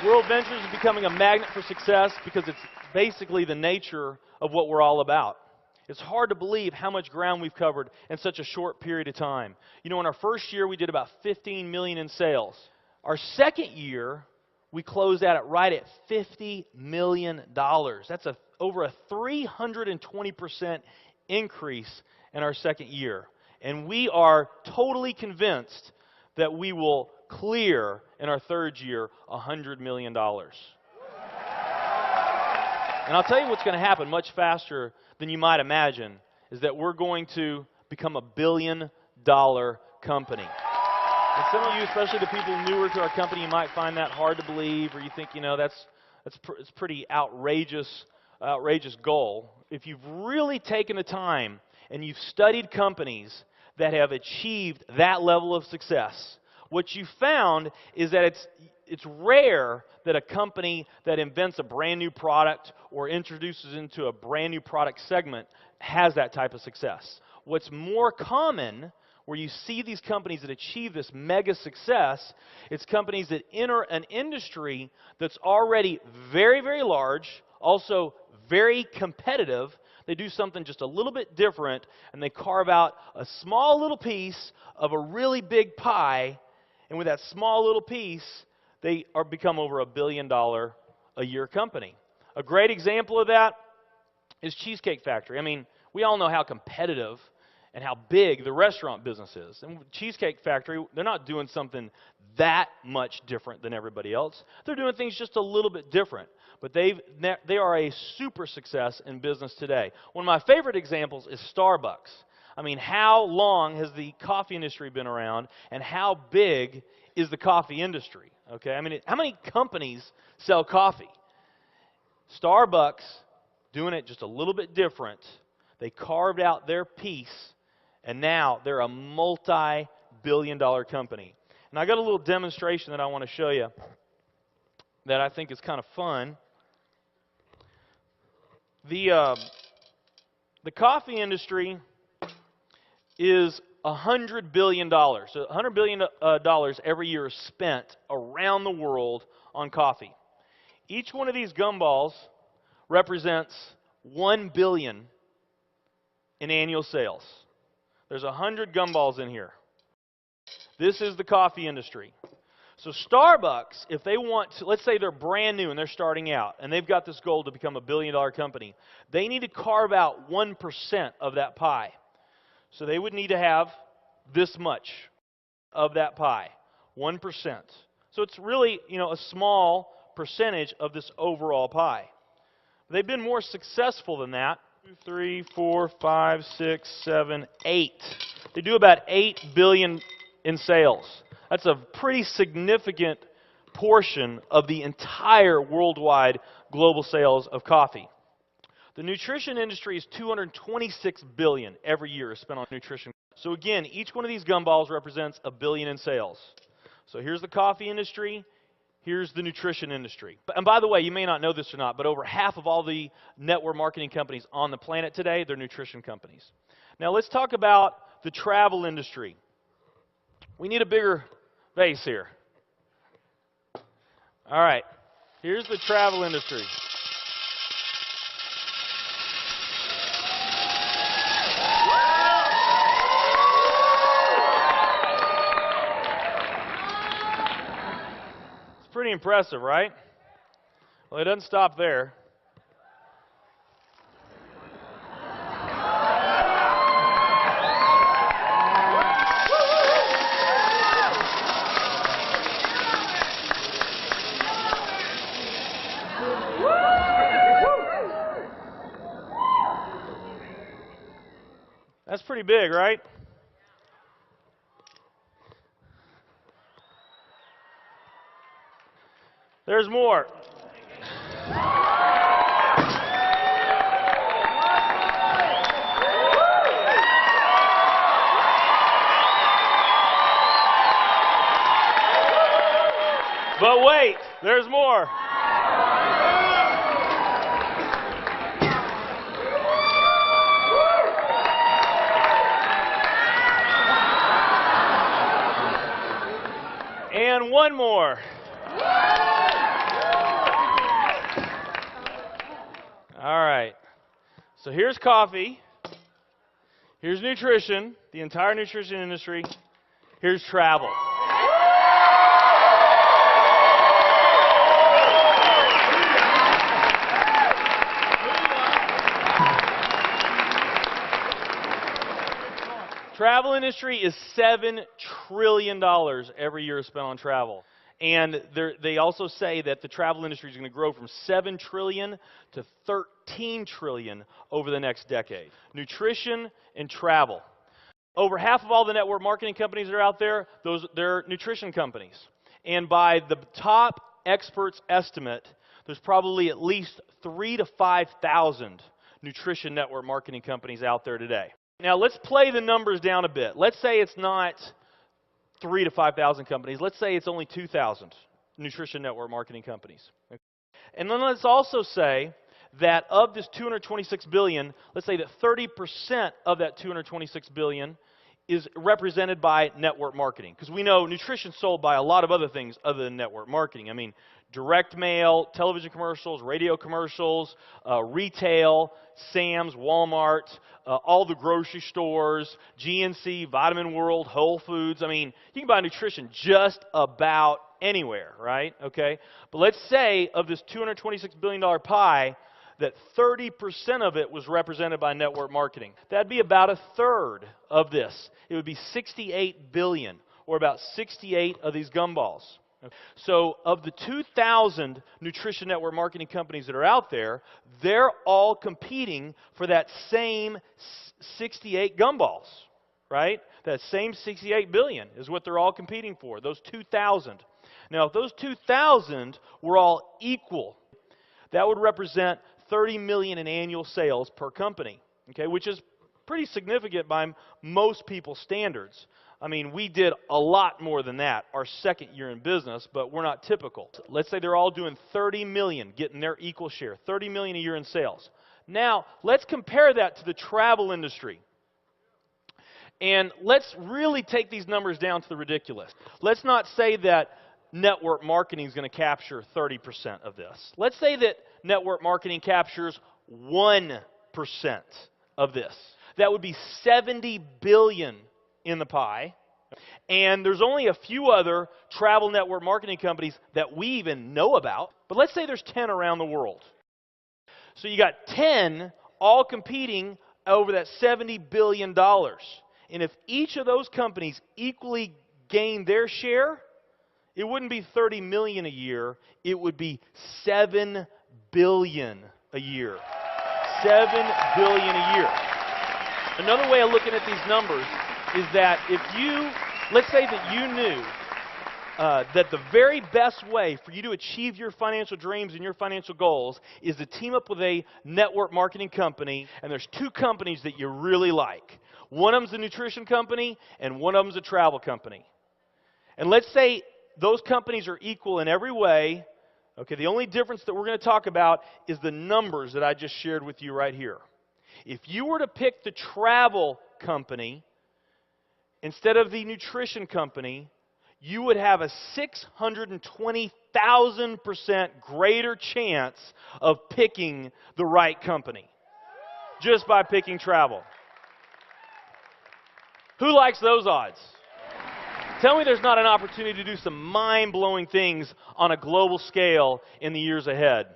World Ventures is becoming a magnet for success because it's basically the nature of what we're all about. It's hard to believe how much ground we've covered in such a short period of time. You know, in our first year, we did about 15 million in sales. Our second year, we closed out right at $50 million. That's over a 320% increase in our second year. And we are totally convinced that we will clear in our third year $100 million. And I'll tell you what's going to happen much faster than you might imagine is that we're going to become a $1 billion company. And some of you, especially the people newer to our company, you might find that hard to believe, or you think, you know, it's pretty outrageous goal. If you've really taken the time and you've studied companies that have achieved that level of success, what you found is that it's rare that a company that invents a brand new product or introduces into a brand new product segment has that type of success. What's more common, where you see these companies that achieve this mega success, it's companies that enter an industry that's already very, very large, also very competitive. They do something just a little bit different, and they carve out a small little piece of a really big pie. And with that small little piece, they become over a $1 billion a year company. A great example of that is Cheesecake Factory. I mean, we all know how competitive and how big the restaurant business is. And Cheesecake Factory, they're not doing something that much different than everybody else. They're doing things just a little bit different. But they are a super success in business today. One of my favorite examples is Starbucks. I mean, how long has the coffee industry been around, and how big is the coffee industry? Okay, I mean, how many companies sell coffee? Starbucks, doing it just a little bit different. They carved out their piece, and now they're a multi-billion-dollar company. And I got a little demonstration that I want to show you that I think is kind of fun. The coffee industry is $100 billion. So $100 billion every year is spent around the world on coffee. Each one of these gumballs represents $1 billion in annual sales. There's 100 gumballs in here. This is the coffee industry. So Starbucks, if they want to, let's say they're brand new and they're starting out, and they've got this goal to become a $1 billion company, they need to carve out 1% of that pie. So they would need to have this much of that pie, 1%. So it's really, you know, a small percentage of this overall pie. They've been more successful than that. 2, 3, 4, 5, 6, 7, 8. They do about $8 billion in sales. That's a pretty significant portion of the entire worldwide global sales of coffee. The nutrition industry is $226 billion every year is spent on nutrition. So again, each one of these gumballs represents $1 billion in sales. So here's the coffee industry. Here's the nutrition industry. And by the way, you may not know this or not, but over half of all the network marketing companies on the planet today, they're nutrition companies. Now let's talk about the travel industry. We need a bigger vase here. All right, here's the travel industry. Pretty impressive, right? Well, it doesn't stop there. That's pretty big, right? There's more. But wait, there's more. And one more. All right. So here's coffee. Here's nutrition, the entire nutrition industry. Here's travel. Travel industry is $7 trillion every year spent on travel. And they also say that the travel industry is going to grow from $7 trillion to $13 trillion over the next decade. Nutrition and travel. Over half of all the network marketing companies that are out there, they're nutrition companies. And by the top experts' estimate, there's probably at least 3,000 to 5,000 nutrition network marketing companies out there today. Now let's play the numbers down a bit. Let's say it's not 3,000 to 5,000 companies. Let's say it's only 2,000 nutrition network marketing companies. And then let's also say that of this $226 billion, let's say that 30% of that $226 billion is represented by network marketing. Because we know nutrition is sold by a lot of other things other than network marketing. I mean, direct mail, television commercials, radio commercials, retail, Sam's, Walmart, all the grocery stores, GNC, Vitamin World, Whole Foods. I mean, you can buy nutrition just about anywhere, right? Okay? But let's say of this $226 billion pie, that 30% of it was represented by network marketing. That'd be about a third of this. It would be 68 billion, or about 68 of these gumballs. So of the 2,000 nutrition network marketing companies that are out there, they're all competing for that same 68 gumballs, right? That same 68 billion is what they're all competing for, those 2,000. Now, if those 2,000 were all equal, that would represent 30 million in annual sales per company, okay, which is pretty significant by most people's standards. I mean, we did a lot more than that our second year in business, but we're not typical. Let's say they're all doing 30 million, getting their equal share, 30 million a year in sales. Now, let's compare that to the travel industry. And let's really take these numbers down to the ridiculous. Let's not say that network marketing is going to capture 30% of this. Let's say that network marketing captures 1% of this. That would be 70 billion in the pie. And there's only a few other travel network marketing companies that we even know about. But let's say there's 10 around the world. So you got 10 all competing over that $70 billion. And if each of those companies equally gain their share, it wouldn't be 30 million a year, it would be 7 billion a year. 7 billion a year. Another way of looking at these numbers is that if you, let's say that you knew that the very best way for you to achieve your financial dreams and your financial goals is to team up with a network marketing company, and there's two companies that you really like. One of them's a nutrition company, and one of them's a travel company. And let's say those companies are equal in every way. Okay, the only difference that we're going to talk about is the numbers that I just shared with you right here. If you were to pick the travel company instead of the nutrition company, you would have a 620,000% greater chance of picking the right company just by picking travel. Who likes those odds? Tell me there's not an opportunity to do some mind-blowing things on a global scale in the years ahead.